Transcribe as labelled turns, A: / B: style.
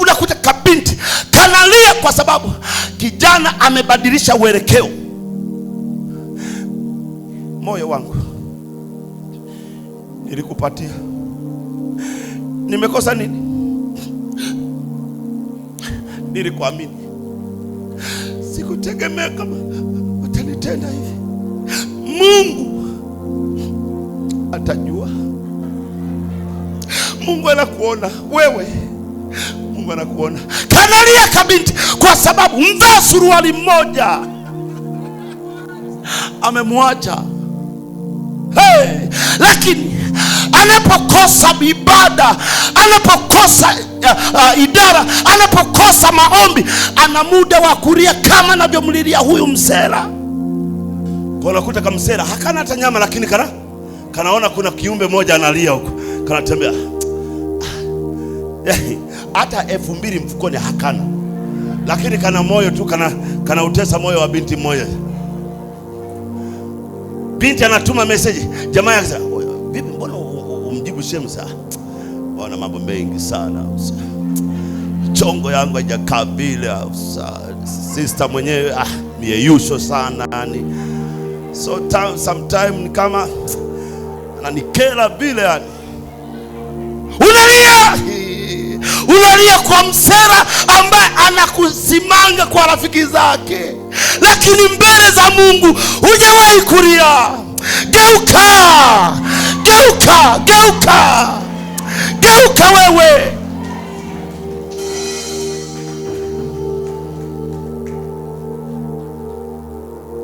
A: unakuta kabinti kanalia kwa sababu kijana amebadilisha uelekeo. Moyo wangu nilikupatia, nimekosa nini? Nilikuamini, sikutegemea kama utanitenda hivi. Mungu atajua. Mungu anakuona wewe, Mungu anakuona. Kanalia kabinti kwa sababu mvaa suruali mmoja amemwacha. Lakini anapokosa ibada, anapokosa idara, anapokosa maombi, ana muda wa kulia kama anavyomlilia huyu msela. Kwa unakuta kama msela hakana hata nyama, lakini kanaona kuna kiumbe moja analia huko, kanatembea. Hata 2000 mfukoni hakana, lakini kana moyo tu, kana utesa moyo wa binti mmoja. Binti anatuma message, jamaa yake, vipi mbona umjibu Shemsa? Bwana mambo mengi sana, chongo yangu haijakaa vile, sister mwenyewe mieyusho sana yani. So sometime ni kama ananikera vile yani. Unalia kwa msera ambaye anakusimanga kwa rafiki zake, lakini mbele za Mungu hujawahi kulia. Geuka, geuka, geuka, geuka wewe.